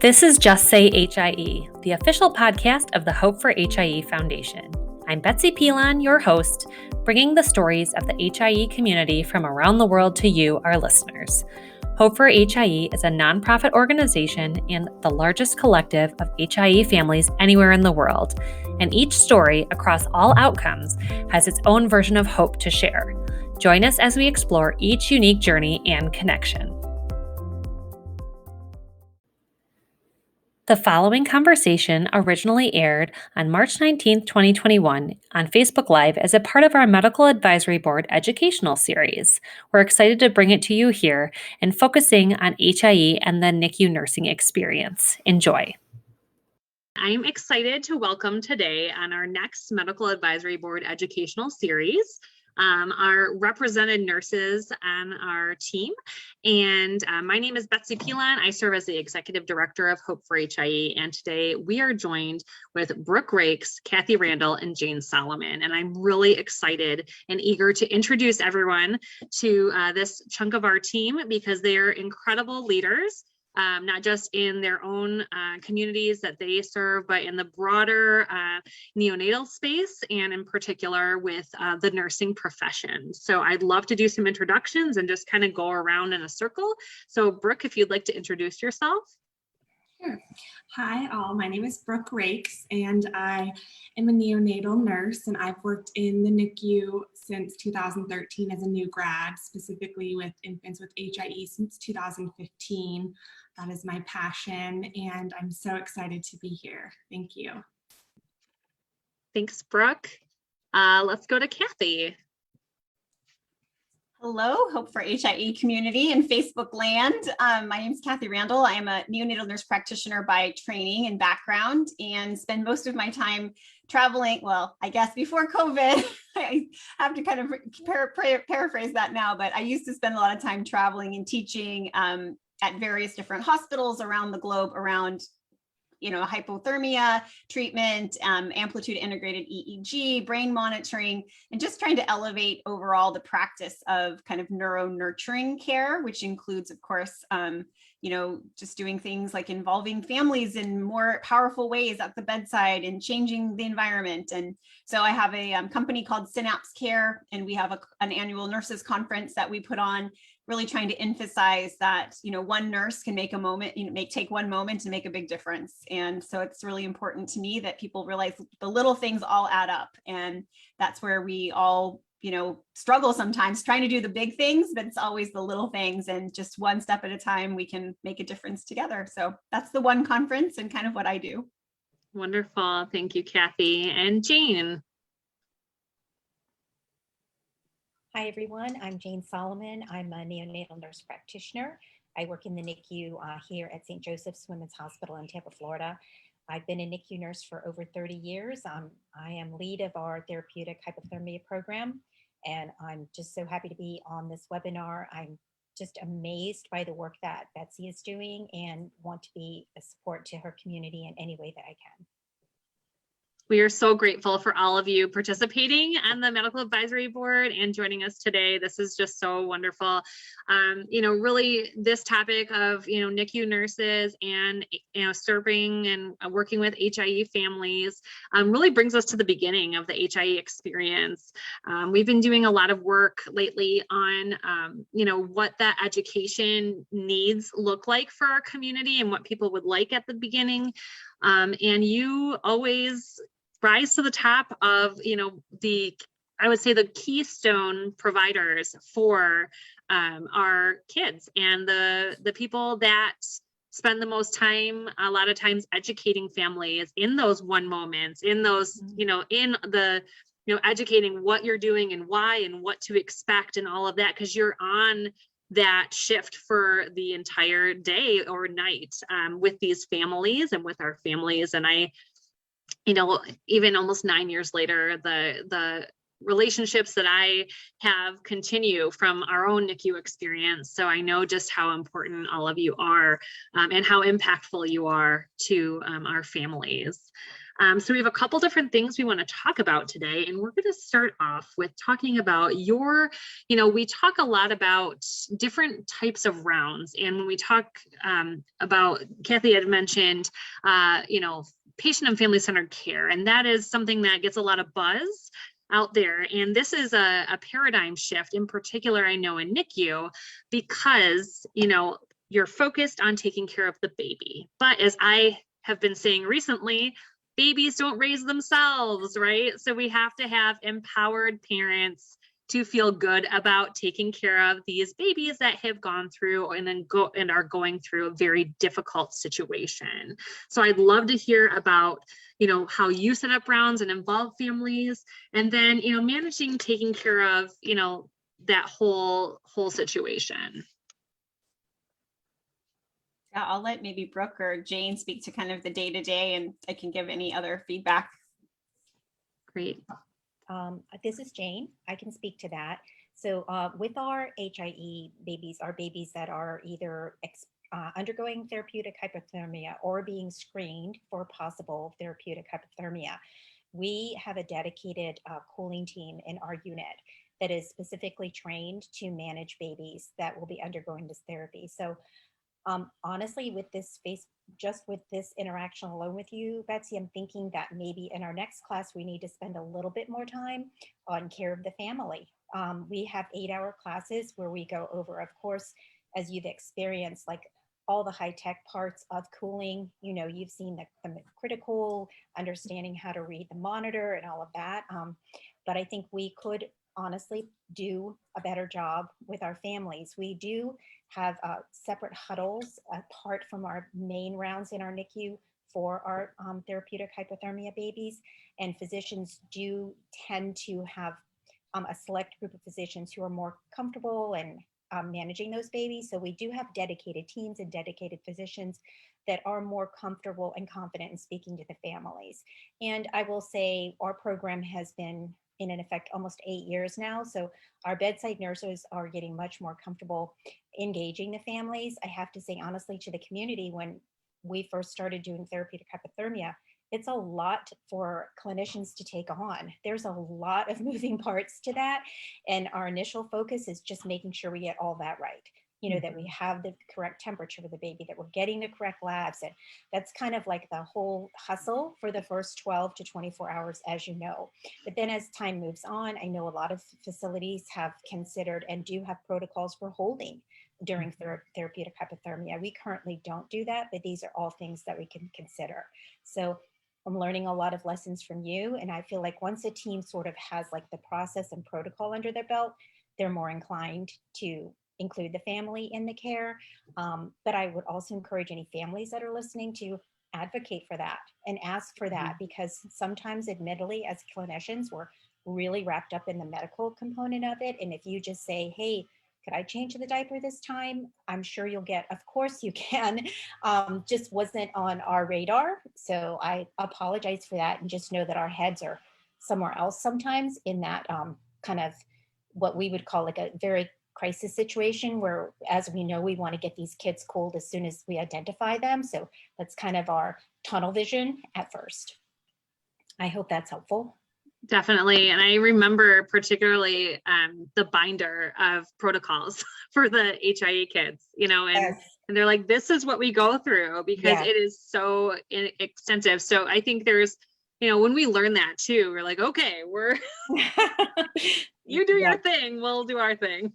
This is Just Say HIE, the official podcast of the Hope for HIE Foundation. I'm Betsy Pilon, your host, bringing the stories of the HIE community from around the world to you, our listeners. Hope for HIE is a nonprofit organization and the largest collective of HIE families anywhere in the world, and each story across all outcomes has its own version of hope to share. Join us as we explore each unique journey and connection. The following conversation originally aired on March 19, 2021 on Facebook Live as a part of our Medical Advisory Board educational series. We're excited to bring it to you here and focusing on HIE and the NICU nursing experience. Enjoy. I'm excited to welcome today on our next Medical Advisory Board educational series our represented nurses on our team. And my name is Betsy Pilon. I serve as the Executive Director of Hope for HIE. And today we are joined with Brooke Rakes, Kathy Randall, and Jane Solomon. And I'm really excited and eager to introduce everyone to this chunk of our team because they are incredible leaders. Not just in their own communities that they serve, but in the broader neonatal space and in particular with the nursing profession. So I'd love to do some introductions and just kind of go around in a circle. So Brooke, if you'd like to introduce yourself. Sure. Hi all, my name is Brooke Rakes and I am a neonatal nurse and I've worked in the NICU since 2013 as a new grad, specifically with infants with HIE since 2015. That is my passion and I'm so excited to be here. Thank you. Thanks, Brooke. Let's go to Kathy. Hello, Hope for HIE community and Facebook land. My name is Kathy Randall. I am a neonatal nurse practitioner by training and background and spend most of my time traveling. Well, I guess before COVID, I have to kind of paraphrase that now, but I used to spend a lot of time traveling and teaching at various different hospitals around the globe around hypothermia treatment, amplitude integrated EEG, brain monitoring, and just trying to elevate overall the practice of kind of neuro nurturing care, which includes, of course, just doing things like involving families in more powerful ways at the bedside and changing the environment. And so I have a company called Synapse Care, and we have an annual nurses conference that we put on, really trying to emphasize that, one nurse can make a moment, take one moment to make a big difference. And so it's really important to me that people realize the little things all add up. And that's where we all, struggle sometimes trying to do the big things, but it's always the little things and just one step at a time, we can make a difference together. So that's the one conference and kind of what I do. Wonderful. Thank you, Kathy. And Jane. Hi, everyone. I'm Jane Solomon. I'm a neonatal nurse practitioner. I work in the NICU here at St. Joseph's Women's Hospital in Tampa, Florida. I've been a NICU nurse for over 30 years. I am lead of our therapeutic hypothermia program, and I'm just so happy to be on this webinar. I'm just amazed by the work that Betsy is doing and want to be a support to her community in any way that I can. We are so grateful for all of you participating on the Medical Advisory Board and joining us today. This is just so wonderful. Really this topic of, NICU nurses and, serving and working with HIE families really brings us to the beginning of the HIE experience. We've been doing a lot of work lately on, what that education needs look like for our community and what people would like at the beginning. And you always rise to the top of, I would say the keystone providers for our kids and the people that spend the most time, a lot of times educating families in those one moments, in those, in the, educating what you're doing and why and what to expect and all of that, because you're on that shift for the entire day or night with these families and with our families. And I, even almost 9 years later, the relationships that I have continue from our own NICU experience. So I know just how important all of you are, and how impactful you are to our families. So we have a couple different things we want to talk about today, and we're going to start off with talking about we talk a lot about different types of rounds. And when we talk about, Kathy had mentioned, patient and family-centered care, and that is something that gets a lot of buzz out there. And this is a paradigm shift in particular, I know in NICU, because, you're focused on taking care of the baby. But as I have been saying recently, babies don't raise themselves, right? So we have to have empowered parents to feel good about taking care of these babies that have gone through and are going through a very difficult situation. So I'd love to hear about, how you set up rounds and involve families, and then, managing, taking care of, that whole situation. Yeah, I'll let maybe Brooke or Jane speak to kind of the day-to-day, and I can give any other feedback. Great. This is Jane. I can speak to that. So with our HIE babies, our babies that are either undergoing therapeutic hypothermia or being screened for possible therapeutic hypothermia, we have a dedicated cooling team in our unit that is specifically trained to manage babies that will be undergoing this therapy. So honestly, with this just with this interaction alone with you, Betsy, I'm thinking that maybe in our next class, we need to spend a little bit more time on care of the family. We have 8-hour classes where we go over, of course, as you've experienced, like all the high-tech parts of cooling. You've seen the critical, understanding how to read the monitor and all of that. But I think we could honestly do a better job with our families. We do have separate huddles apart from our main rounds in our NICU for our therapeutic hypothermia babies. And physicians do tend to have a select group of physicians who are more comfortable and managing those babies. So we do have dedicated teams and dedicated physicians that are more comfortable and confident in speaking to the families. And I will say our program has been in effect almost 8 years now. So our bedside nurses are getting much more comfortable engaging the families. I have to say honestly to the community, when we first started doing therapeutic hypothermia, it's a lot for clinicians to take on. There's a lot of moving parts to that. And our initial focus is just making sure we get all that right. That we have the correct temperature for the baby, that we're getting the correct labs. And that's kind of like the whole hustle for the first 12 to 24 hours, as you know. But then as time moves on, I know a lot of facilities have considered and do have protocols for holding during therapeutic hypothermia. We currently don't do that, but these are all things that we can consider. So I'm learning a lot of lessons from you. And I feel like once a team sort of has like the process and protocol under their belt, they're more inclined to include the family in the care. But I would also encourage any families that are listening to advocate for that and ask for that, because sometimes admittedly as clinicians, we're really wrapped up in the medical component of it. And if you just say, hey, could I change the diaper this time? I'm sure you'll get, of course you can. Just wasn't on our radar. So I apologize for that, and just know that our heads are somewhere else sometimes in that kind of what we would call like a very crisis situation where, as we know, we want to get these kids cooled as soon as we identify them. So that's kind of our tunnel vision at first. I hope that's helpful. Definitely. And I remember particularly the binder of protocols for the HIE kids, and they're like, this is what we go through because it is so extensive. So I think there's, when we learn that too, we're like, okay, you do your thing, we'll do our thing.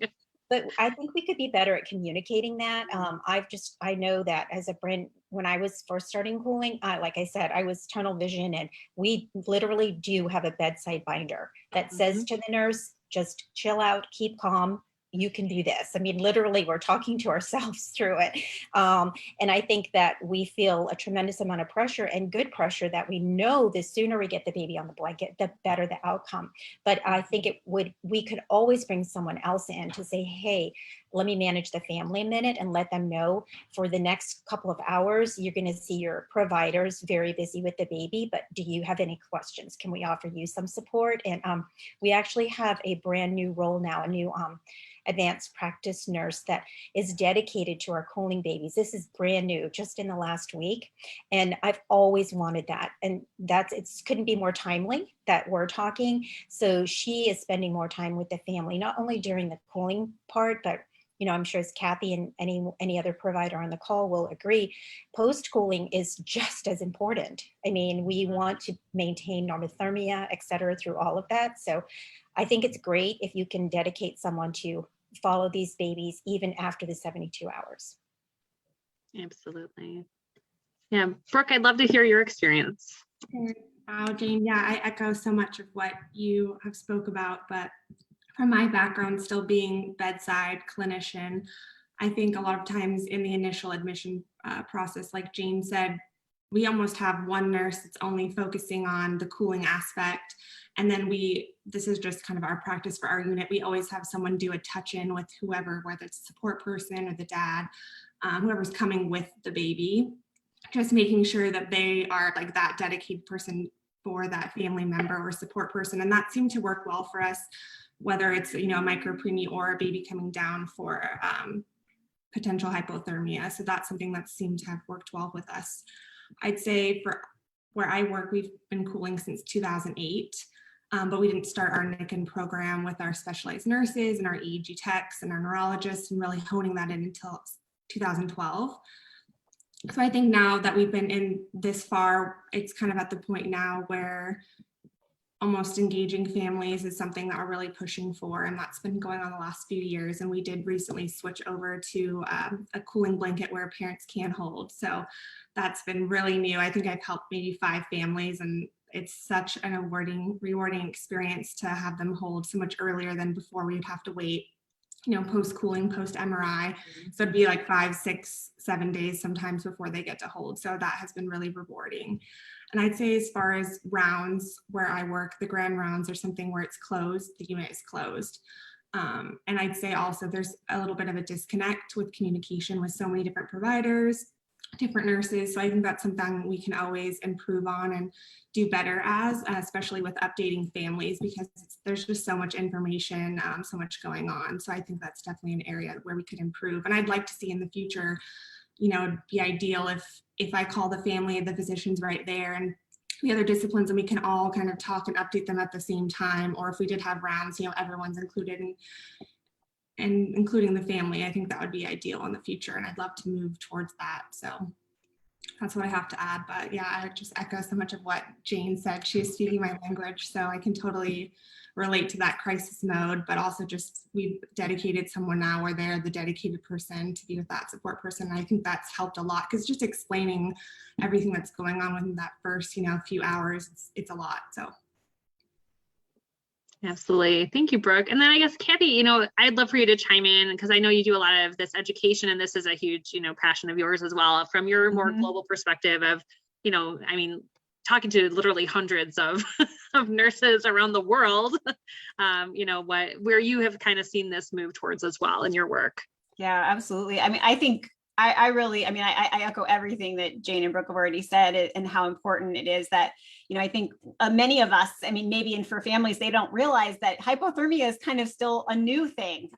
But I think we could be better at communicating that. I know that as a brand, when I was first starting cooling, like I said, I was tunnel vision, and we literally do have a bedside binder that says to the nurse, just chill out, keep calm. You can do this. I mean, literally, we're talking to ourselves through it. And I think that we feel a tremendous amount of pressure, and good pressure, that we know the sooner we get the baby on the blanket, the better the outcome. But I think we could always bring someone else in to say, hey, let me manage the family a minute and let them know for the next couple of hours, you're going to see your providers very busy with the baby, but do you have any questions? Can we offer you some support? And we actually have a brand new role now, a new advanced practice nurse that is dedicated to our cooling babies. This is brand new, just in the last week. And I've always wanted that. And it couldn't be more timely that we're talking. So she is spending more time with the family, not only during the cooling part, but I'm sure as Kathy and any other provider on the call will agree, post-cooling is just as important. I mean, we want to maintain normothermia, et cetera, through all of that. So I think it's great if you can dedicate someone to follow these babies even after the 72 hours. Absolutely. Yeah, Brooke, I'd love to hear your experience. Wow, Jane, yeah, I echo so much of what you have spoke about, but from my background, still being bedside clinician, I think a lot of times in the initial admission process, like Jane said, we almost have one nurse that's only focusing on the cooling aspect. And then this is just kind of our practice for our unit. We always have someone do a touch-in with whoever, whether it's a support person or the dad, whoever's coming with the baby, just making sure that they are like that dedicated person for that family member or support person. And that seemed to work well for us, whether it's, a micropreemie or a baby coming down for potential hypothermia. So that's something that seemed to have worked well with us. I'd say for where I work, we've been cooling since 2008, but we didn't start our NICU program with our specialized nurses and our EEG techs and our neurologists and really honing that in until 2012. So I think now that we've been in this far, it's kind of at the point now where almost engaging families is something that we're really pushing for, and that's been going on the last few years. And we did recently switch over to a cooling blanket where parents can hold. So that's been really new. I think I've helped maybe 5 families, and it's such an rewarding experience to have them hold so much earlier than before. We'd have to wait, post-cooling, post-MRI. So it'd be like 5, 6, 7 days sometimes before they get to hold. So that has been really rewarding. And I'd say as far as rounds where I work, the grand rounds are something where it's closed, the unit is closed. And I'd say also there's a little bit of a disconnect with communication with so many different providers, different nurses. So I think that's something we can always improve on and do better as, especially with updating families, because there's just so much information, so much going on. So I think that's definitely an area where we could improve. And I'd like to see in the future, it'd be ideal if I call the family, the physician's right there, and the other disciplines, and we can all kind of talk and update them at the same time. Or if we did have rounds, everyone's included and including the family. I think that would be ideal in the future, and I'd love to move towards that. So that's what I have to add. But yeah, I just echo so much of what Jane said. She is speaking my language, so I can totally relate to that crisis mode, but also just we've dedicated someone now where they're the dedicated person to be with that support person. And I think that's helped a lot, because just explaining everything that's going on within that first, few hours, it's a lot. So. Absolutely. Thank you, Brooke. And then I guess, Kathy, I'd love for you to chime in, because I know you do a lot of this education, and this is a huge, passion of yours as well, from your more global perspective of, talking to literally hundreds of, of nurses around the world, where you have kind of seen this move towards as well in your work. Yeah, absolutely. I mean, I think I echo everything that Jane and Brooke have already said, and how important it is that, I think many of us, maybe and for families, they don't realize that hypothermia is kind of still a new thing.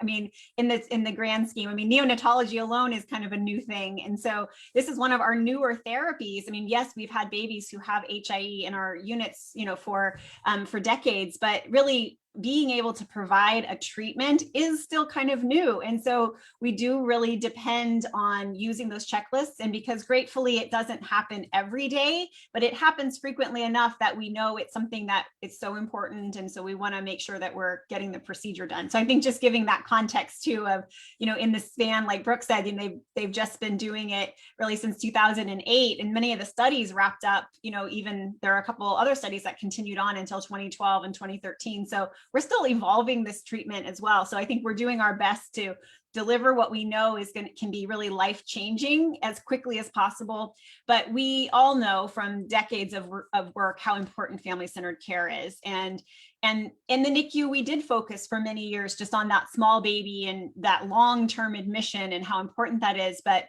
In the grand scheme, neonatology alone is kind of a new thing. And so this is one of our newer therapies. Yes, we've had babies who have HIE in our units, for decades, but really being able to provide a treatment is still kind of new. And so we do really depend on using those checklists. And because gratefully it doesn't happen every day, but it happens frequently enough that we know it's something that it's so important. And so we want to make sure that we're getting the procedure done. So I think just giving that context too of, in the span, like Brooke said, they've just been doing it really since 2008. And many of the studies wrapped up, even there are a couple other studies that continued on until 2012 and 2013. So we're still evolving this treatment as well. So I think we're doing our best to deliver what we know can be really life-changing as quickly as possible. But we all know from decades of work how important family-centered care is. And And in the NICU, we did focus for many years just on that small baby and that long-term admission and how important that is. But,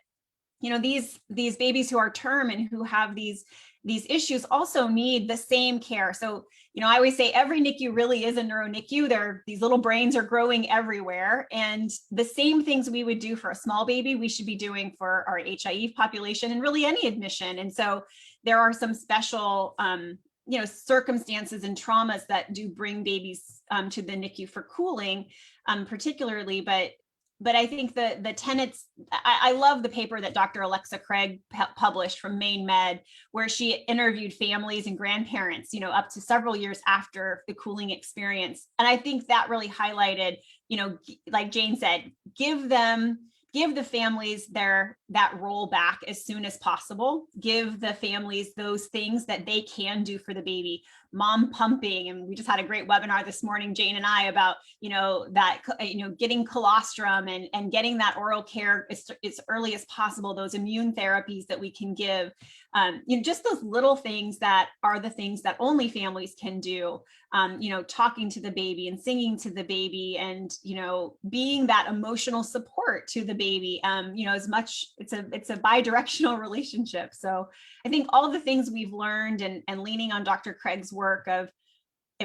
you know, these babies who are term and who have these issues also need the same care. So, you know, I always say every NICU really is a neuro NICU. These little brains are growing everywhere. And the same things we would do for a small baby, we should be doing for our HIE population and really any admission. And so there are some special, you know, circumstances and traumas that do bring babies to the NICU for cooling, particularly, but I think the tenets, I love the paper that Dr. Alexa Craig published from Maine Med, where she interviewed families and grandparents, you know, up to several years after the cooling experience. And I think that really highlighted, you know, like Jane said, give the families that role back as soon as possible. Give the families those things that they can do for the baby. Mom pumping, and we just had a great webinar this morning, Jane and I, about, you know, that, you know, getting colostrum and getting that oral care as early as possible, those immune therapies that we can give, you know, just those little things that are the things that only families can do, you know, talking to the baby and singing to the baby and, you know, being that emotional support to the baby, you know, as much, it's a bi-directional relationship. So I think all the things we've learned and leaning on Dr. Craig's work of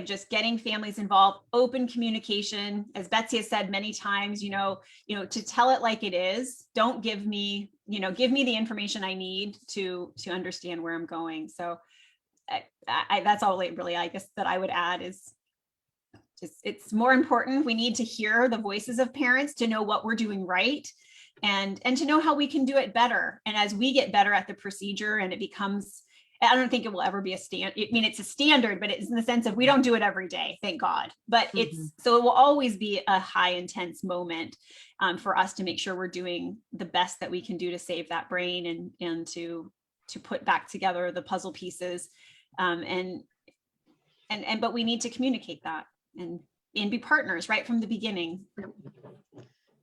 just getting families involved, open communication, as Betsy has said many times, you know, to tell it like it is. Don't give me the information I need to understand where I'm going. So that's all really, I guess, that I would add is just, it's more important. We need to hear the voices of parents to know what we're doing right and to know how we can do it better. And as we get better at the procedure and it becomes, I don't think it will ever be a standard. I mean, it's a standard, but it's in the sense of we don't do it every day, thank God. But so it will always be a high intense moment for us to make sure we're doing the best that we can do to save that brain and to put back together the puzzle pieces. But we need to communicate that and be partners right from the beginning.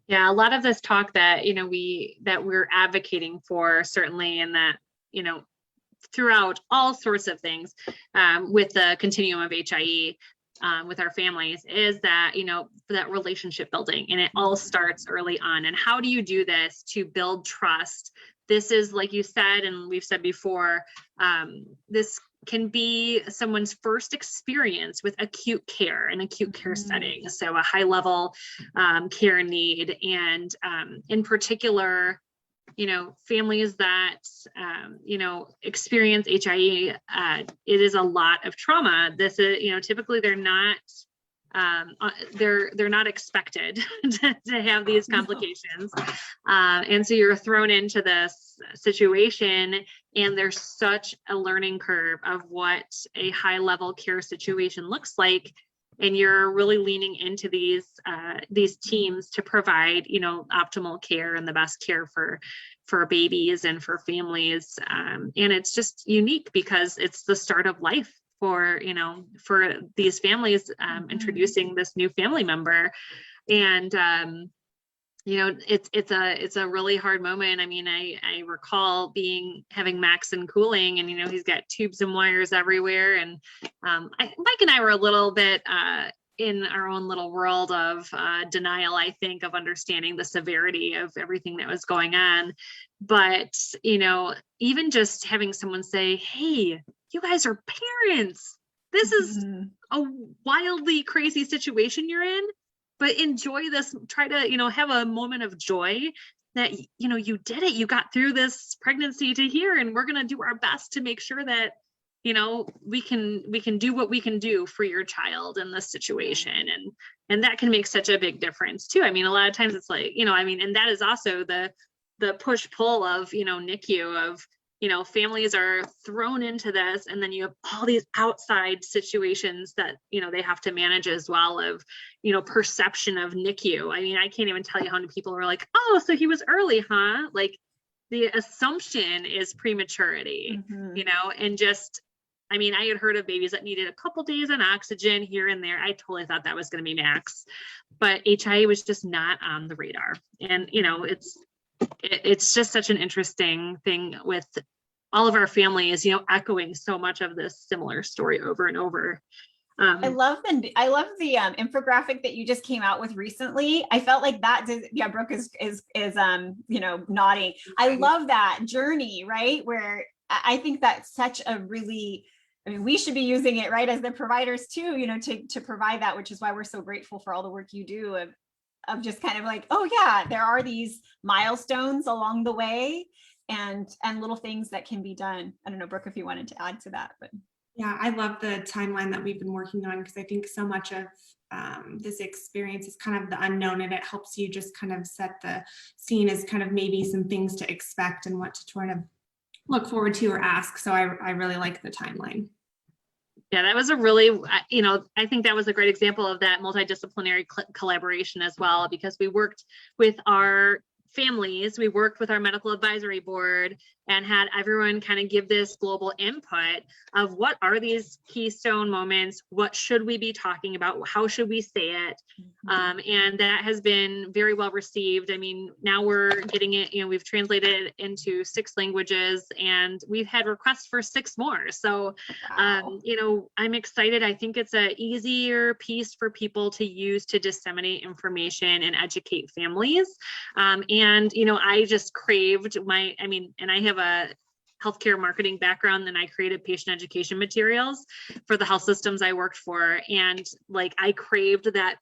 Yeah, a lot of this talk that, you know, we're advocating for, certainly, and that, you know, throughout all sorts of things with the continuum of HIE with our families, is that, you know, that relationship building, and it all starts early on. And how do you do this to build trust? This is, like you said, and we've said before, this can be someone's first experience with acute care, an acute care setting. So a high level care need. And in particular, you know, families that, you know, experience HIE, it is a lot of trauma. This is, you know, typically they're not expected to have these complications. And so you're thrown into this situation, and there's such a learning curve of what a high level care situation looks like. And you're really leaning into these teams to provide, you know, optimal care and the best care for babies and for families. And it's just unique because it's the start of life for these families, introducing this new family member. And you know, it's a really hard moment. I mean, I recall having Max in cooling, and, you know, he's got tubes and wires everywhere. And Mike and I were a little bit in our own little world of denial, I think, of understanding the severity of everything that was going on. But, you know, even just having someone say, hey, you guys are parents. This is a wildly crazy situation you're in, but enjoy this. Try to, you know, have a moment of joy that, you know, you did it. You got through this pregnancy to here, and we're going to do our best to make sure that, you know, we can do what we can do for your child in this situation. And that can make such a big difference too. I mean, a lot of times it's like, you know, I mean, and that is also the push pull of, you know, NICU of, you know, families are thrown into this, and then you have all these outside situations that, you know, they have to manage as well, of, you know, perception of NICU. I mean, I can't even tell you how many people are like, oh, so he was early, huh? Like, the assumption is prematurity, you know, and just, I mean, I had heard of babies that needed a couple days on oxygen here and there. I totally thought that was going to be max, but HIE was just not on the radar. And, you know, it's just such an interesting thing with all of our families, you know, echoing so much of this similar story over and over. I love the infographic that you just came out with recently. I felt like that Brooke is nodding. I love that journey, right? Where I think that's such a really, I mean, we should be using it, right, as the providers too, to provide that, which is why we're so grateful for all the work you do of just kind of like, oh yeah, there are these milestones along the way and little things that can be done. I don't know, Brooke, if you wanted to add to that, but. Yeah, I love the timeline that we've been working on, because I think so much of this experience is kind of the unknown, and it helps you just kind of set the scene as kind of maybe some things to expect and what to try to look forward to or ask. So I really like the timeline. Yeah, that was a really, I think that was a great example of that multidisciplinary collaboration as well, because we worked with our families, we worked with our medical advisory board and had everyone kind of give this global input of what are these keystone moments, what should we be talking about, how should we say it, and that has been very well received. I mean, now we're getting it, we've translated it into 6 languages and we've had requests for 6 more. So, wow. I'm excited. I think it's a easier piece for people to use to disseminate information and educate families. And, I just craved and I have a healthcare marketing background, and I created patient education materials for the health systems I worked for. And like, I craved that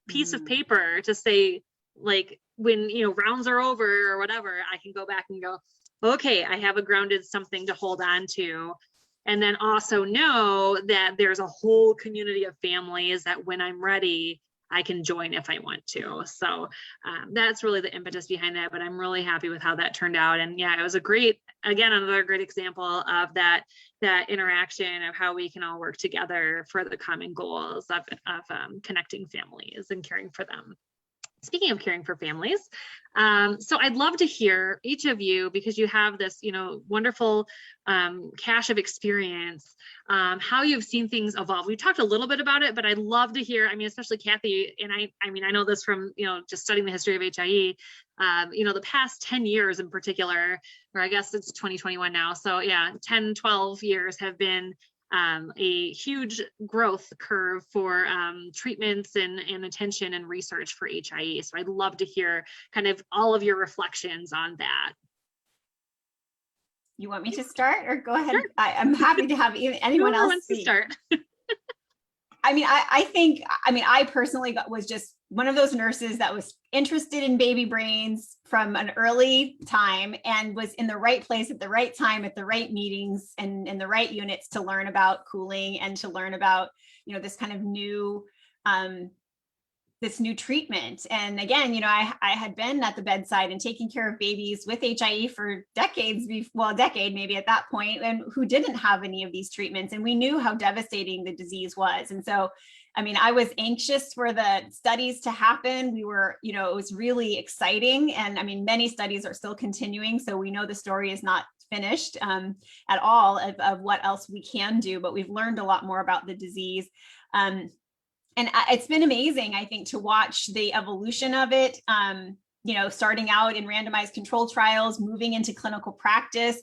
piece of paper to say, like, when, rounds are over or whatever, I can go back and go, okay, I have a grounded something to hold on to. And then also know that there's a whole community of families that when I'm ready, I can join if I want to. So that's really the impetus behind that, but I'm really happy with how that turned out. And yeah, it was another great example of that interaction of how we can all work together for the common goals of connecting families and caring for them. Speaking of caring for families, so I'd love to hear each of you, because you have this, wonderful cache of experience, how you've seen things evolve. We talked a little bit about it, but I'd love to hear, especially Kathy, and I know this from, just studying the history of HIE, the past 10 years in particular, or I guess it's 2021 now. So yeah, 10, 12 years have been a huge growth curve for treatments and attention and research for HIE. So I'd love to hear kind of all of your reflections on that. You want me to start, or go ahead? Sure. I'm happy to have anyone else wants to start. I personally was just one of those nurses that was interested in baby brains from an early time and was in the right place at the right time at the right meetings and in the right units to learn about cooling and to learn about, this kind of new, this new treatment. And again, I had been at the bedside and taking care of babies with HIE for decades, a decade maybe at that point, and who didn't have any of these treatments. And we knew how devastating the disease was. And so, I was anxious for the studies to happen. We were, it was really exciting. And many studies are still continuing. So we know the story is not finished at all of what else we can do, but we've learned a lot more about the disease. And it's been amazing, I think, to watch the evolution of it, starting out in randomized control trials, moving into clinical practice,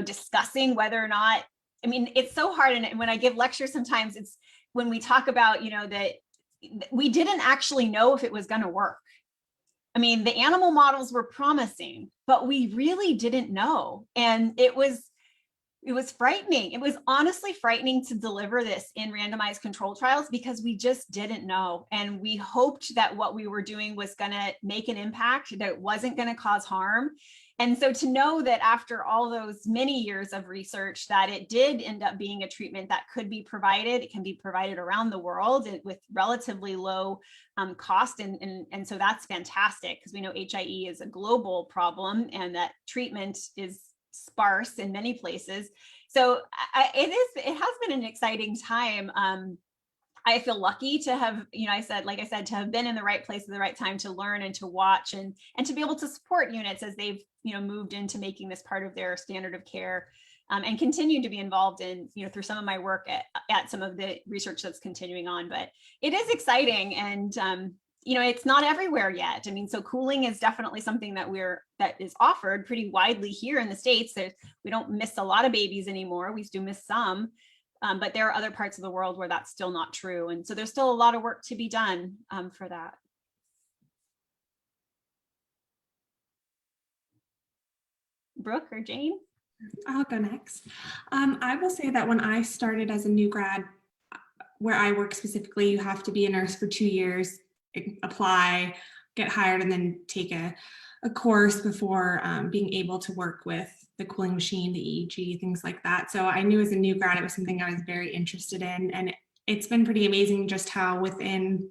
discussing whether or not, it's so hard. And when I give lectures, sometimes it's when we talk about, that we didn't actually know if it was going to work. The animal models were promising, but we really didn't know. And it was frightening. It was honestly frightening to deliver this in randomized control trials because we just didn't know. And we hoped that what we were doing was going to make an impact, that it wasn't going to cause harm. And so to know that after all those many years of research, that it did end up being a treatment that could be provided, it can be provided around the world with relatively low cost. And so that's fantastic, because we know HIE is a global problem and that treatment is sparse in many places. So it has been an exciting time. I feel lucky to have, to have been in the right place at the right time to learn and to watch and to be able to support units as they've, moved into making this part of their standard of care, and continue to be involved in, through some of my work at some of the research that's continuing on. But it is exciting, and it's not everywhere yet. So cooling is definitely something that is offered pretty widely here in the States. We don't miss a lot of babies anymore. We do miss some. But there are other parts of the world where that's still not true. And so there's still a lot of work to be done for that. Brooke or Jane? I'll go next. I will say that when I started as a new grad, where I work specifically, you have to be a nurse for 2 years, apply, get hired, and then take a course before being able to work with the cooling machine, the EEG, things like that. So I knew as a new grad, it was something I was very interested in. And it's been pretty amazing just how within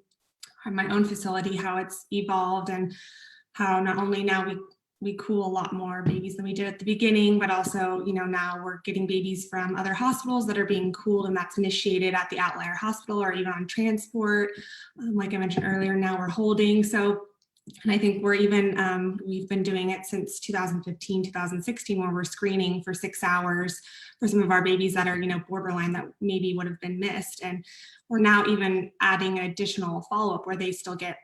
my own facility, how it's evolved, and how not only now we cool a lot more babies than we did at the beginning, but also, you know, now we're getting babies from other hospitals that are being cooled, and that's initiated at the outlier hospital or even on transport. Like I mentioned earlier, now we're holding. So, and I think we're even, we've been doing it since 2015, 2016, where we're screening for 6 hours for some of our babies that are, you know, borderline that maybe would have been missed. And we're now even adding additional follow-up where they still get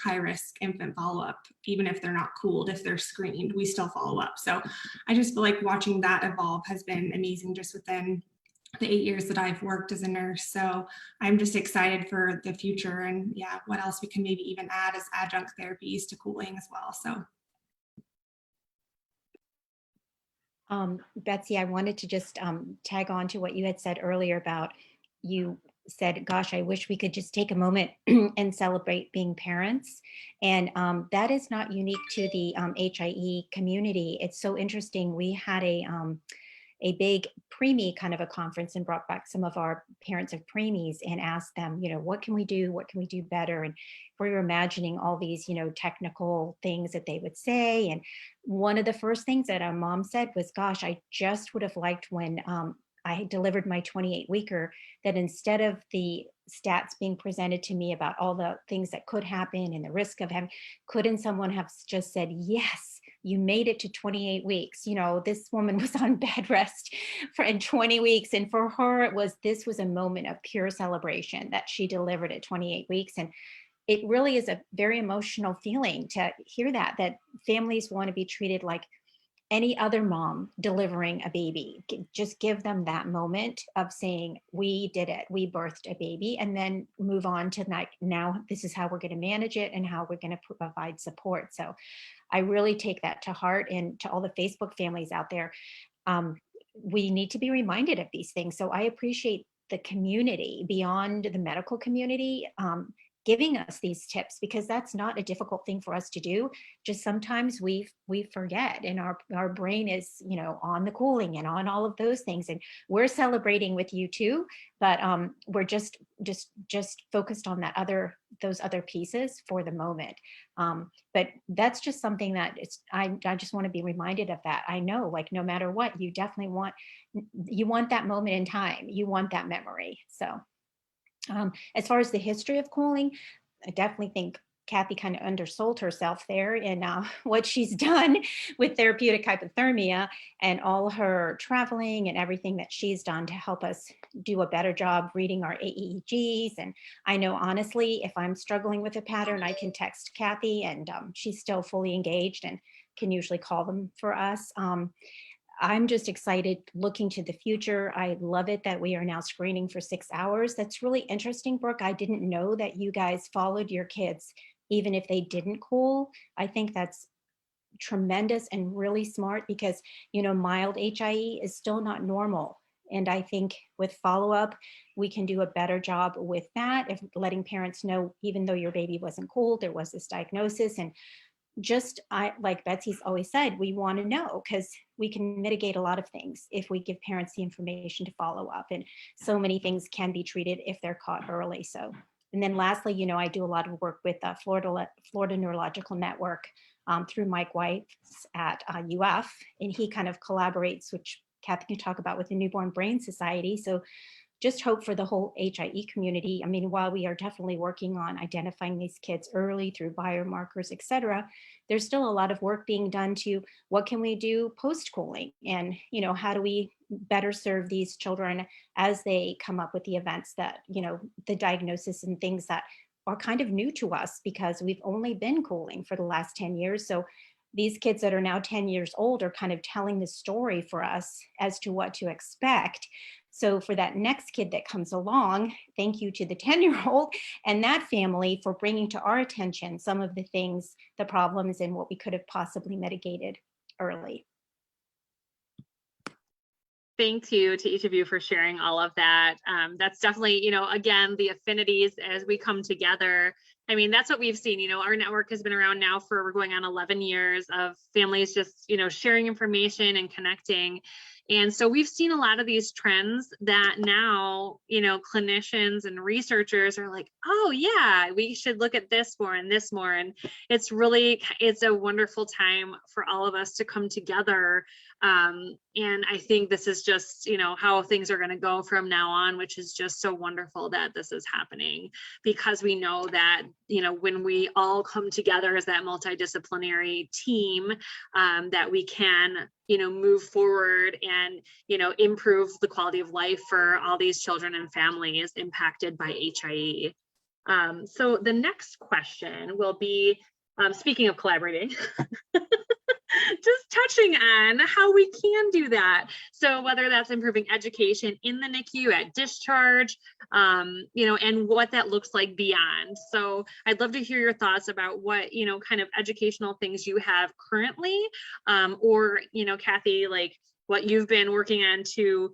high risk infant follow-up, even if they're not cooled. If they're screened, we still follow up. So I just feel like watching that evolve has been amazing just within the 8 years that I've worked as a nurse. So I'm just excited for the future, and yeah, what else we can maybe even add as adjunct therapies to cooling as well. So Betsy, I wanted to just tag on to what you had said earlier about, you said, gosh, I wish we could just take a moment and celebrate being parents. And that is not unique to the HIE community. It's so interesting. We had a big preemie kind of a conference and brought back some of our parents of preemies and asked them, you know, what can we do? What can we do better? And we were imagining all these, you know, technical things that they would say. And one of the first things that our mom said was, gosh, I just would have liked when I delivered my 28-weeker, that instead of the stats being presented to me about all the things that could happen and the risk of having, couldn't someone have just said, yes, you made it to 28 weeks. You know, this woman was on bed rest in 20 weeks. And for her, this was a moment of pure celebration that she delivered at 28 weeks. And it really is a very emotional feeling to hear that families want to be treated like any other mom delivering a baby. Just give them that moment of saying, we did it, we birthed a baby, and then move on to now this is how we're going to manage it and how we're going to provide support. So I really take that to heart. And to all the Facebook families out there, we need to be reminded of these things. So I appreciate the community beyond the medical community giving us these tips, because that's not a difficult thing for us to do. Just sometimes we forget, and our brain is, you know, on the cooling and on all of those things. And we're celebrating with you too, but we're just focused on those other pieces for the moment. But that's just something that I just want to be reminded of that. I know, like, no matter what, you definitely want that moment in time. You want that memory. So as far as the history of cooling, I definitely think Kathy kind of undersold herself there in what she's done with therapeutic hypothermia and all her traveling and everything that she's done to help us do a better job reading our AEGs. And I know, honestly, if I'm struggling with a pattern, I can text Kathy, and she's still fully engaged and can usually call them for us. I'm just excited looking to the future. I love it that we are now screening for 6 hours. That's really interesting, Brooke. I didn't know that you guys followed your kids even if they didn't cool. I think that's tremendous and really smart, because, you know, mild HIE is still not normal. And I think with follow-up, we can do a better job with that, if letting parents know, even though your baby wasn't cooled, there was this diagnosis. And like Betsy's always said, we want to know, because we can mitigate a lot of things if we give parents the information to follow up. And so many things can be treated if they're caught early. So, and then lastly, you know, I do a lot of work with Florida Neurological Network through Mike White at UF, and he kind of collaborates, which Kathy can talk about, with the Newborn Brain Society. So just hope for the whole HIE community. I mean, while we are definitely working on identifying these kids early through biomarkers, et cetera, there's still a lot of work being done to what can we do post-cooling, and, you know, how do we better serve these children as they come up with the events that, you know, the diagnosis and things that are kind of new to us, because we've only been cooling for the last 10 years. So these kids that are now 10 years old are kind of telling the story for us as to what to expect. So for that next kid that comes along, thank you to the 10-year-old and that family for bringing to our attention some of the things, the problems, and what we could have possibly mitigated early. Thank you to each of you for sharing all of that. That's definitely, again, the affinities as we come together. I mean, that's what we've seen. Our network has been around now for, we're going on 11 years of families just, sharing information and connecting. And so we've seen a lot of these trends that now, clinicians and researchers are like, oh yeah, we should look at this more and this more. And it's a wonderful time for all of us to come together. And I think this is just, how things are going to go from now on, which is just so wonderful that this is happening, because we know that, when we all come together as that multidisciplinary team, that we can, move forward and, improve the quality of life for all these children and families impacted by HIE. So the next question will be, speaking of collaborating, just touching on how we can do that. So whether that's improving education in the NICU at discharge, and what that looks like beyond. So I'd love to hear your thoughts about what, kind of educational things you have currently, or, Kathy, like what you've been working on to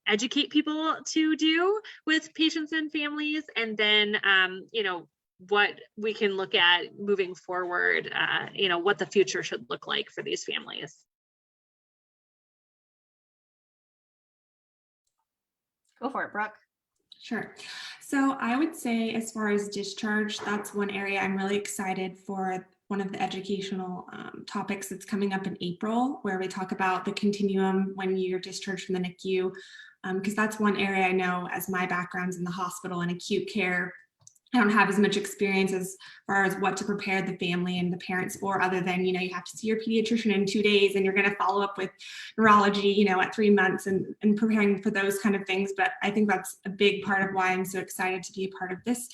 educate people to do with patients and families, and then, what we can look at moving forward, what the future should look like for these families. Go for it, Brooke. Sure. So I would say, as far as discharge, that's one area I'm really excited for. One of the educational topics that's coming up in April, where we talk about the continuum when you're discharged from the NICU, because that's one area I know, as my background's in the hospital and acute care, I don't have as much experience as far as what to prepare the family and the parents for, other than, you have to see your pediatrician in 2 days and you're going to follow up with neurology, at 3 months, and preparing for those kind of things. But I think that's a big part of why I'm so excited to be a part of this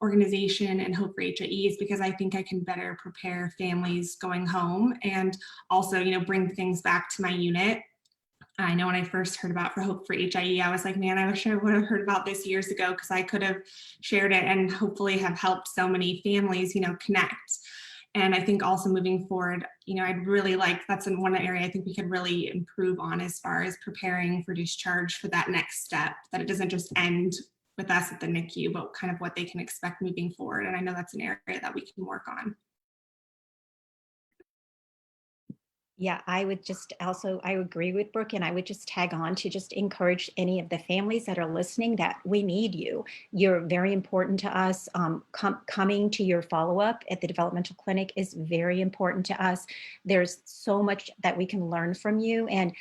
organization and Hope for HIE, is because I think I can better prepare families going home, and also, bring things back to my unit. I know when I first heard about Hope for HIE, I was like, man, I wish I would have heard about this years ago, because I could have shared it and hopefully have helped so many families, connect. And I think also moving forward, I'd really like, that's in one area I think we could really improve on, as far as preparing for discharge for that next step, that it doesn't just end with us at the NICU, but kind of what they can expect moving forward. And I know that's an area that we can work on. Yeah, I would just also, I agree with Brooke, and I would just tag on to just encourage any of the families that are listening that we need you. You're very important to us. Coming to your follow-up at the developmental clinic is very important to us. There's so much that we can learn from you. And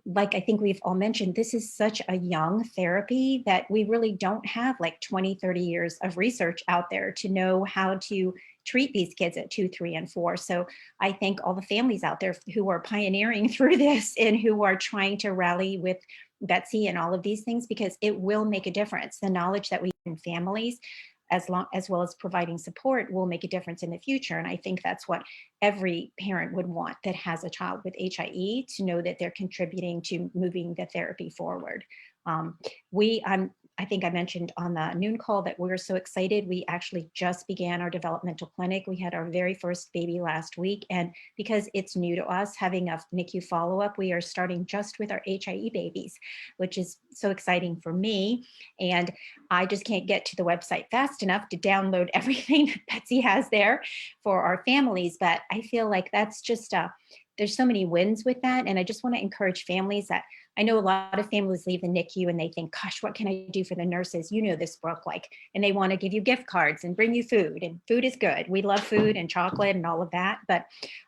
like I think we've all mentioned, this is such a young therapy that we really don't have like 20, 30 years of research out there to know how to treat these kids at 2, 3, and 4. So I thank all the families out there who are pioneering through this and who are trying to rally with Betsy and all of these things, because it will make a difference. The knowledge that we have in families, as well as providing support, will make a difference in the future. And I think that's what every parent would want that has a child with HIE, to know that they're contributing to moving the therapy forward. I think I mentioned on the noon call that we're so excited. We actually just began our developmental clinic. We had our very first baby last week. And because it's new to us having a NICU follow-up, we are starting just with our HIE babies, which is so exciting for me. And I just can't get to the website fast enough to download everything that Betsy has there for our families. But I feel like that's just there's so many wins with that. And I just want to encourage families that, I know a lot of families leave the NICU and they think, gosh, what can I do for the nurses? You know this, Brooke, and they want to give you gift cards and bring you food, and food is good. We love food and chocolate and all of that. But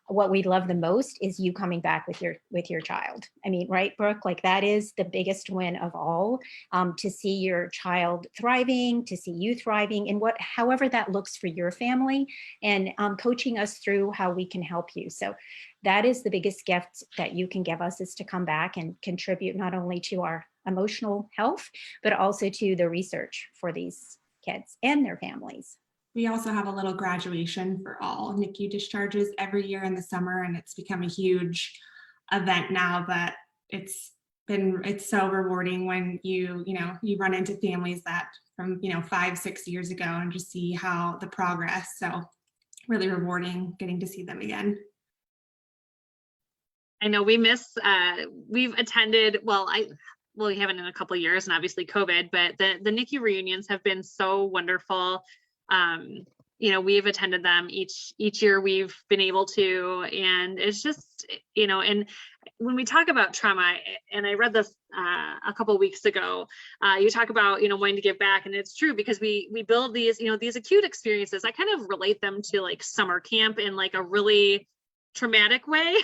what we love the most is you coming back with your child. I mean, right, Brooke? Like, that is the biggest win of all, to see your child thriving, to see you thriving, and however that looks for your family, and coaching us through how we can help you. So that is the biggest gift that you can give us, is to come back and contribute not only to our emotional health, but also to the research for these kids and their families. We also have a little graduation for all NICU discharges every year in the summer, and it's become a huge event now, but it's so rewarding when you run into families that from 5-6 years ago and just see how the progress. So really rewarding getting to see them again. I know we've attended, we haven't in a couple of years and obviously COVID, but the NICU reunions have been so wonderful. We've attended them each year we've been able to, and it's just, and when we talk about trauma, and I read this a couple of weeks ago, you talk about, wanting to give back, and it's true because we build these, these acute experiences. I kind of relate them to like summer camp in like a really traumatic way.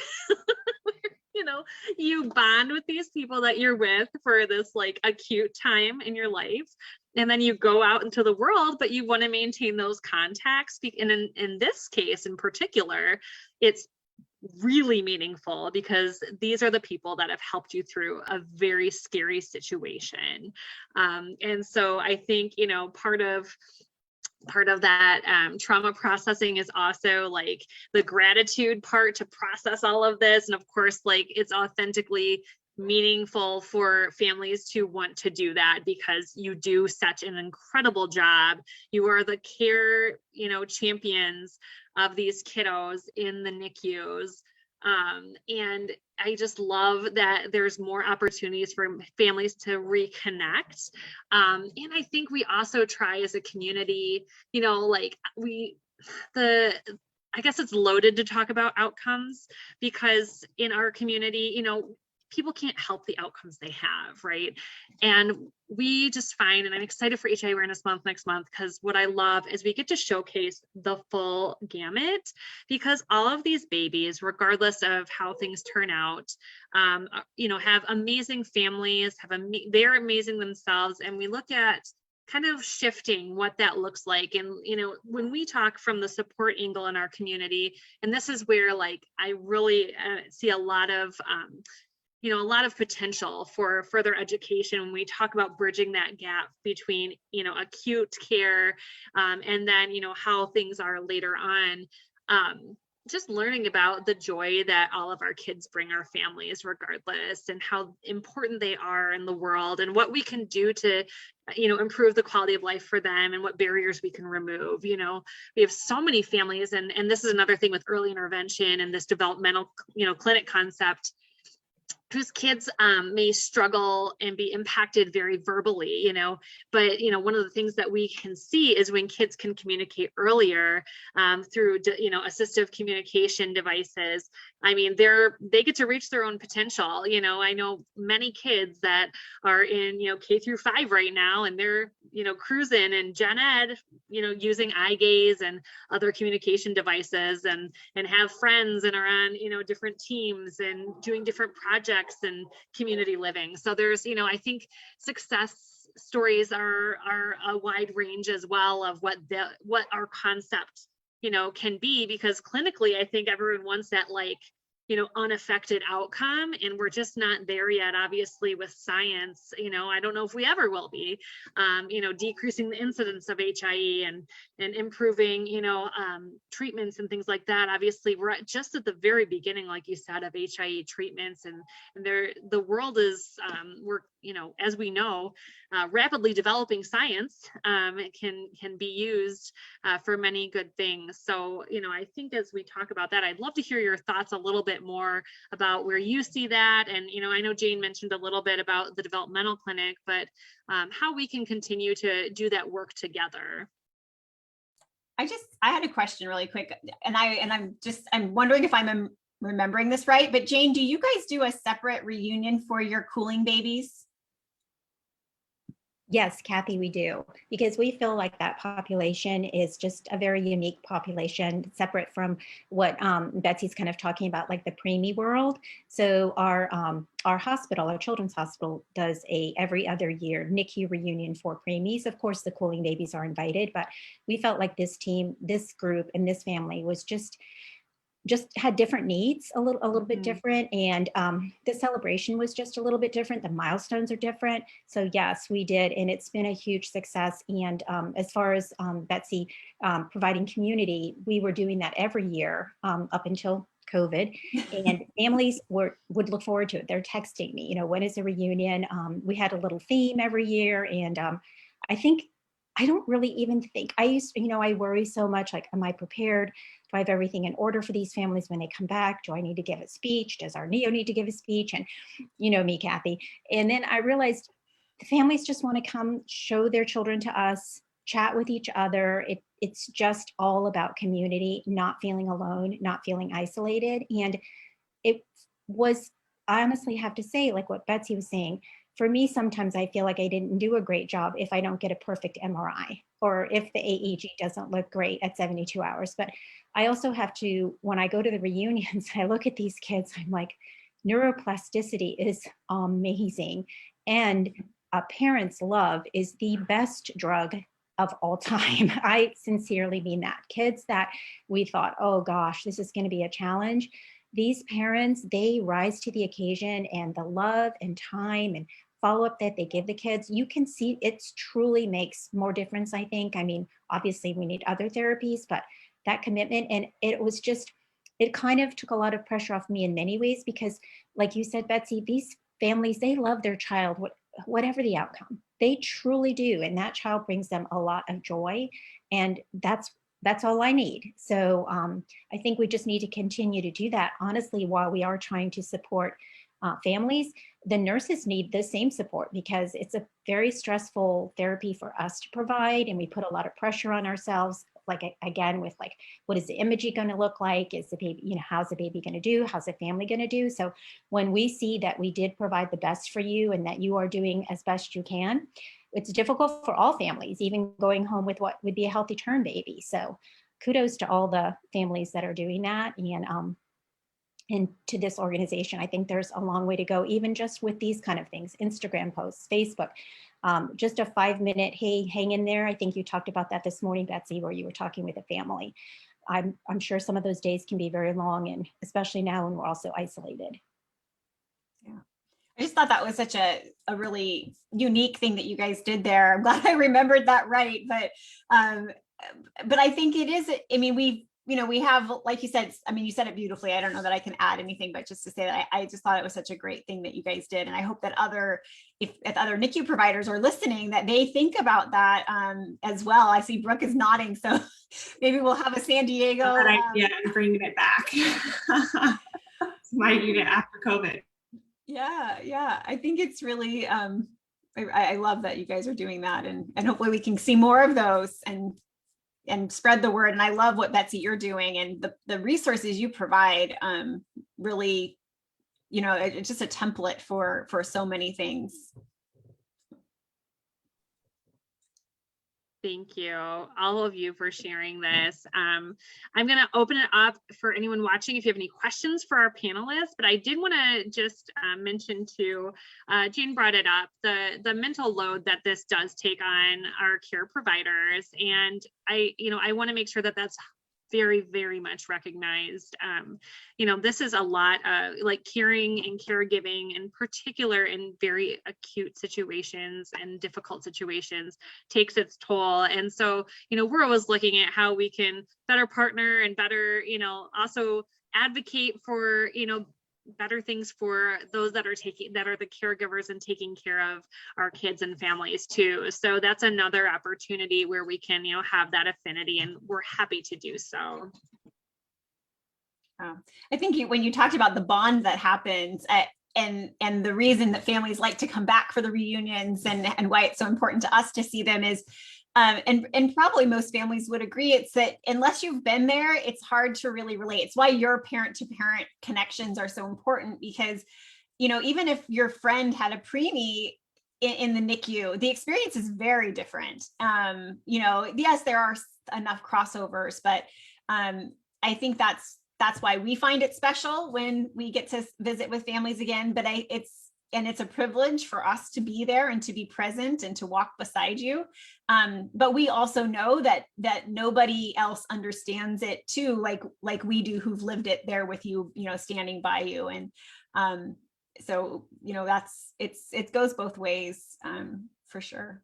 You bond with these people that you're with for this like acute time in your life, and then you go out into the world, but you want to maintain those contacts. And in this case in particular, it's really meaningful because these are the people that have helped you through a very scary situation. And so I think, part of that trauma processing is also like the gratitude part to process all of this. And of course, like it's authentically meaningful for families to want to do that because you do such an incredible job. You are the care, champions of these kiddos in the NICUs. And I just love that there's more opportunities for families to reconnect. And I think we also try as a community, I guess it's loaded to talk about outcomes because in our community, people can't help the outcomes they have, right? And we just find, and I'm excited for HIE Awareness Month next month, because what I love is we get to showcase the full gamut, because all of these babies, regardless of how things turn out, have amazing families, they're amazing themselves. And we look at kind of shifting what that looks like. And, when we talk from the support angle in our community, and this is where like, I really see a lot of potential for further education when we talk about bridging that gap between, acute care and then, how things are later on. Just learning about the joy that all of our kids bring our families regardless, and how important they are in the world, and what we can do to, improve the quality of life for them, and what barriers we can remove. We have so many families, and this is another thing with early intervention and this developmental, clinic concept, whose kids may struggle and be impacted very verbally, but, one of the things that we can see is when kids can communicate earlier through, assistive communication devices. I mean, they get to reach their own potential. I know many kids that are in, K through 5 right now, and they're, cruising and gen ed, using eye gaze and other communication devices, and have friends and are on, different teams and doing different projects and community living. So there's, I think success stories are a wide range as well of what our concept, can be, because clinically, I think everyone wants that like, unaffected outcome. And we're just not there yet, obviously, with science. I don't know if we ever will be, decreasing the incidence of HIE and improving, treatments and things like that. Obviously, we're just at the very beginning, like you said, of HIE treatments, and the world is, we're, as we know, rapidly developing science can be used for many good things. So, I think as we talk about that, I'd love to hear your thoughts a little bit more about where you see that. And, I know Jane mentioned a little bit about the developmental clinic, but how we can continue to do that work together. I had a question really quick, and I'm wondering if I'm remembering this right, but Jane, do you guys do a separate reunion for your cooling babies? Yes, Kathy, we do, because we feel like that population is just a very unique population, separate from what Betsy's kind of talking about, like the preemie world. So our hospital, our children's hospital, does a every other year NICU reunion for preemies. Of course, the cooling babies are invited, but we felt like this team, this group, and this family was just just had different needs, a little bit different. And the celebration was just a little bit different. The milestones are different. So yes, we did. And it's been a huge success. And as far as Betsy providing community, we were doing that every year up until COVID, and families would look forward to it. They're texting me, when is the reunion? We had a little theme every year. And I don't really even think, I worry so much, like, am I prepared? Do I have everything in order for these families when they come back? Do I need to give a speech? Does our NEO need to give a speech? And you know me, Kathy. And then I realized the families just want to come show their children to us, chat with each other. It's just all about community, not feeling alone, not feeling isolated. And it was, I honestly have to say, like what Betsy was saying, for me, sometimes I feel like I didn't do a great job if I don't get a perfect MRI, or if the AEG doesn't look great at 72 hours. But I also have to, when I go to the reunions, I look at these kids, I'm like, neuroplasticity is amazing. And a parent's love is the best drug of all time. I sincerely mean that. Kids that we thought, oh gosh, this is going to be a challenge. These parents, they rise to the occasion, and the love and time and follow-up that they give the kids, you can see it truly makes more difference, I think. I mean, obviously we need other therapies, but that commitment, and it kind of took a lot of pressure off me in many ways, because like you said, Betsy, these families, they love their child, whatever the outcome, they truly do. And that child brings them a lot of joy. And that's all I need. So I think we just need to continue to do that. Honestly, while we are trying to support families, the nurses need the same support, because it's a very stressful therapy for us to provide. And we put a lot of pressure on ourselves, like, again, with like, what is the imaging going to look like? Is the baby, how's the baby going to do? How's the family going to do? So when we see that we did provide the best for you and that you are doing as best you can, it's difficult for all families, even going home with what would be a healthy term baby. So kudos to all the families that are doing that. And to this organization, I think there's a long way to go, even just with these kind of things, Instagram posts, Facebook, just a 5-minute, hey, hang in there. I think you talked about that this morning, Betsy, where you were talking with a family. I'm sure some of those days can be very long, and especially now when we're also isolated. Yeah. I just thought that was such a really unique thing that you guys did there. I'm glad I remembered that right. But I think it is, I mean, we have, like you said, I mean, you said it beautifully. I don't know that I can add anything, but just to say that I just thought it was such a great thing that you guys did. And I hope that if other NICU providers are listening, that they think about that as well. I see Brooke is nodding, so maybe we'll have a San Diego. Yeah, and bringing it back. My unit after COVID. Yeah. I think it's really, I love that you guys are doing that, and hopefully we can see more of those and spread the word. And I love what, Betsy, you're doing, and the resources you provide, really, it's just a template for so many things. Thank you, all of you, for sharing this. I'm going to open it up for anyone watching if you have any questions for our panelists, but I did want to just mention too, Jane brought it up, the mental load that this does take on our care providers. And I want to make sure that that's very, very much recognized. This is a lot of like caring and caregiving, in particular in very acute situations and difficult situations, takes its toll. And so, we're always looking at how we can better partner and better, also advocate for, better things for those that are the caregivers and taking care of our kids and families too. So that's another opportunity where we can, have that affinity, and we're happy to do so. I think when you talked about the bond that happens and the reason that families like to come back for the reunions and why it's so important to us to see them is, and probably most families would agree, it's that unless you've been there, it's hard to really relate. It's why your parent-to-parent connections are so important, because, even if your friend had a preemie in the NICU, the experience is very different. Yes, there are enough crossovers, but I think that's why we find it special when we get to visit with families again. But it's a privilege for us to be there and to be present and to walk beside you. But we also know that nobody else understands it too, like we do, who've lived it there with you, standing by you. And so, it goes both ways, for sure.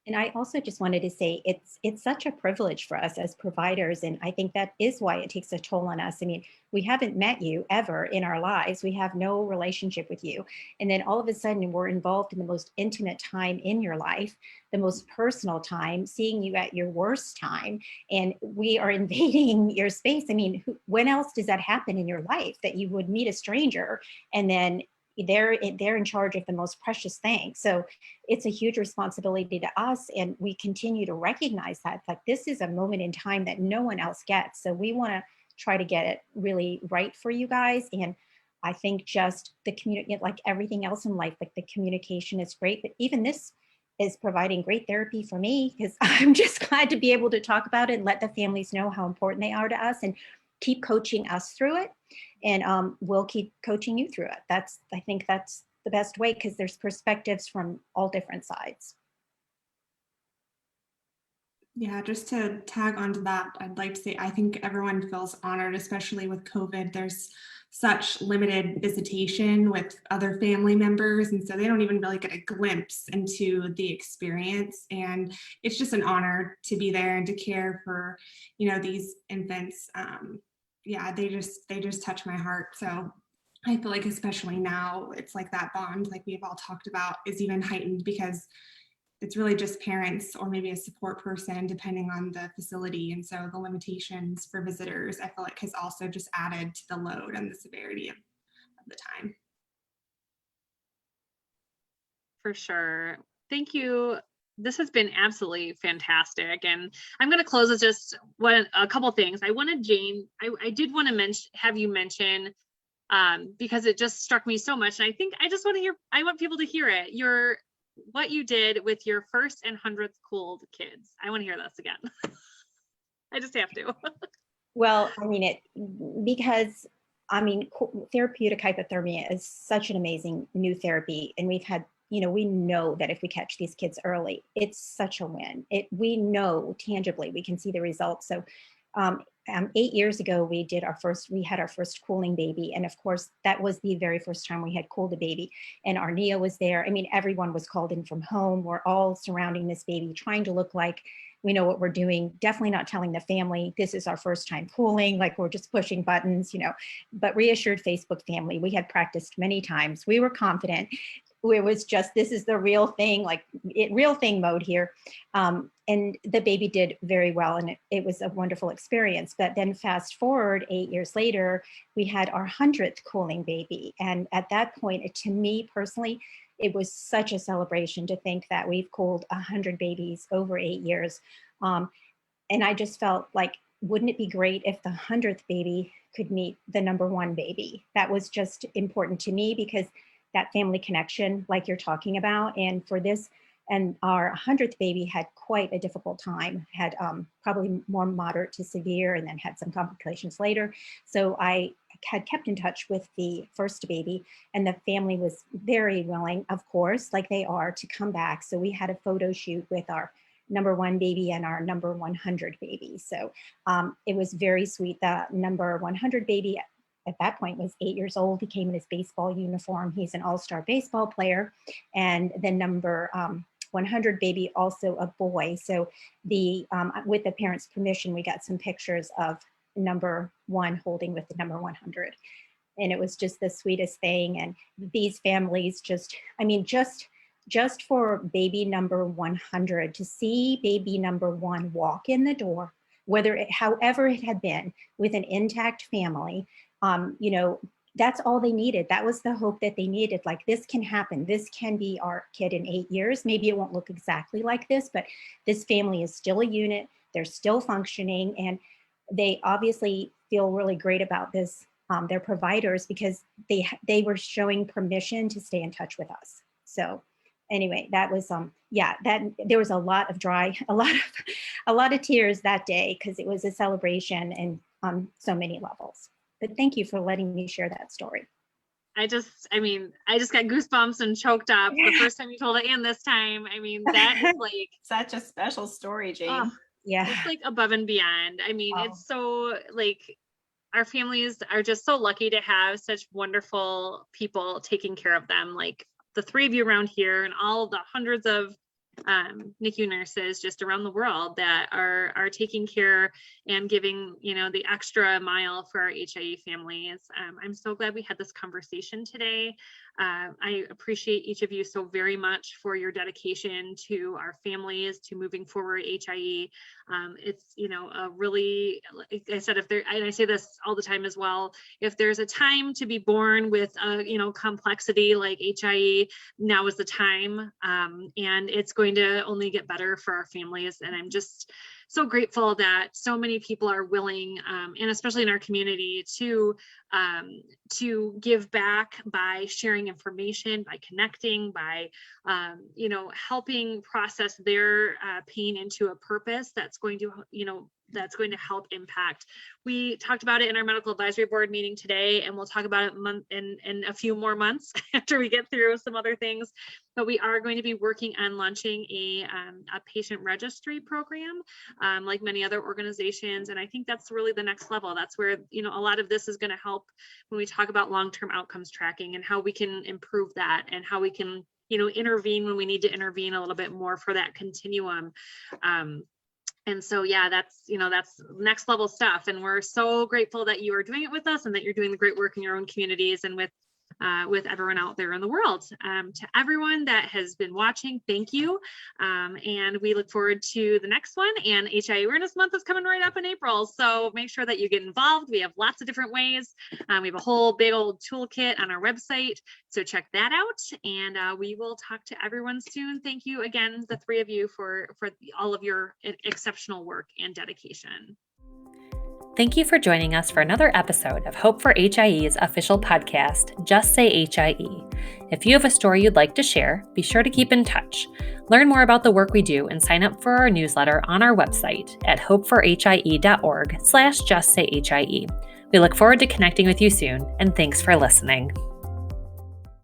And I also just wanted to say it's such a privilege for us as providers. And I think that is why it takes a toll on us. I mean, we haven't met you ever in our lives. We have no relationship with you. And then all of a sudden we're involved in the most intimate time in your life, the most personal time, seeing you at your worst time. And we are invading your space. I mean, when else does that happen in your life, that you would meet a stranger and then they're in charge of the most precious thing? So it's a huge responsibility to us, and we continue to recognize that, like, this is a moment in time that no one else gets. So we want to try to get it really right for you guys. And I think just the community, like everything else in life, like the communication is great, but even this is providing great therapy for me, because I'm just glad to be able to talk about it and let the families know how important they are to us, and keep coaching us through it. And we'll keep coaching you through it. I think that's the best way, because there's perspectives from all different sides. Yeah, just to tag onto that, I'd like to say, I think everyone feels honored, especially with COVID. There's such limited visitation with other family members, and so they don't even really get a glimpse into the experience. And it's just an honor to be there and to care for, these infants. Yeah, they just touch my heart. So I feel like, especially now, it's like that bond, like we've all talked about, is even heightened, because it's really just parents or maybe a support person, depending on the facility. And so the limitations for visitors, I feel like, has also just added to the load and the severity of the time. For sure. Thank you. This has been absolutely fantastic. And I'm going to close with just a couple things. I wanted Jane, I did want to have you mention, because it just struck me so much. And I think I just want to I want people to hear it. What you did with your first and 100th cooled kids. I want to hear this again. I just have to. Well, I mean, because therapeutic hypothermia is such an amazing new therapy. And we've had, we know that if we catch these kids early, it's such a win. We know tangibly, we can see the results. So 8 years ago, we had our first cooling baby. And of course, that was the very first time we had cooled a baby. And our NIA was there. I mean, everyone was called in from home. We're all surrounding this baby, trying to look like we know what we're doing. Definitely not telling the family this is our first time cooling, like we're just pushing buttons, but reassured Facebook family. We had practiced many times. We were confident. It was just, this is the real thing, real thing mode here. And the baby did very well, and it was a wonderful experience. But then fast forward 8 years later, we had our 100th cooling baby. And at that point, to me personally, it was such a celebration to think that we've cooled 100 babies over 8 years. And I just felt like, wouldn't it be great if the 100th baby could meet the number one baby? That was just important to me, because that family connection, like you're talking about. And for this, and our 100th baby had quite a difficult time, had probably more moderate to severe, and then had some complications later. So I had kept in touch with the first baby, and the family was very willing, of course, like they are, to come back. So we had a photo shoot with our number one baby and our number 100 baby. So it was very sweet. The number 100 baby at that point was 8 years old. He came in his baseball uniform. He's an all-star baseball player. And the number 100 baby, also a boy. So with the parents' permission, we got some pictures of number one holding with the number 100. And it was just the sweetest thing. And these families just for baby number 100, to see baby number one walk in the door, however it had been, with an intact family, that's all they needed. That was the hope that they needed. Like, this can happen. This can be our kid in 8 years. Maybe it won't look exactly like this, but this family is still a unit. They're still functioning, and they obviously feel really great about this. Their providers, because they were showing permission to stay in touch with us. So anyway, that was there was a lot of tears that day, because it was a celebration and on so many levels. But thank you for letting me share that story. I just got goosebumps and choked up the first time you told it and this time. I mean, that is like such a special story, Jane. Oh, Yeah. it's like above and beyond. I mean, Wow. it's so like our families are just so lucky to have such wonderful people taking care of them. Like the three of you around here and all the hundreds of NICU nurses just around the world that are taking care and giving, the extra mile for our HIE families. I'm so glad we had this conversation today. I appreciate each of you so very much for your dedication to our families, to moving forward HIE. It's, a really, like I said, and I say this all the time as well, if there's a time to be born with, complexity like HIE, now is the time. And it's going to only get better for our families. And I'm just so grateful that so many people are willing, and especially in our community, to give back by sharing information, by connecting, by helping process their pain into a purpose that's going to help impact. We talked about it in our medical advisory board meeting today, and we'll talk about it in a few more months after we get through some other things. But we are going to be working on launching a patient registry program, like many other organizations. And I think that's really the next level. That's where, a lot of this is going to help when we talk about long-term outcomes tracking and how we can improve that and how we can, intervene when we need to intervene a little bit more for that continuum. And so, yeah, that's next level stuff. And we're so grateful that you are doing it with us and that you're doing the great work in your own communities and with everyone out there in the world. To everyone that has been watching, thank you. And we look forward to the next one. And HIE Awareness Month is coming right up in April. So make sure that you get involved. We have lots of different ways. We have a whole big old toolkit on our website. So check that out. And we will talk to everyone soon. Thank you again, the three of you, for all of your exceptional work and dedication. Thank you for joining us for another episode of Hope for HIE's official podcast, Just Say HIE. If you have a story you'd like to share, be sure to keep in touch. Learn more about the work we do and sign up for our newsletter on our website at hopeforhie.org/justsayhie. We look forward to connecting with you soon, and thanks for listening.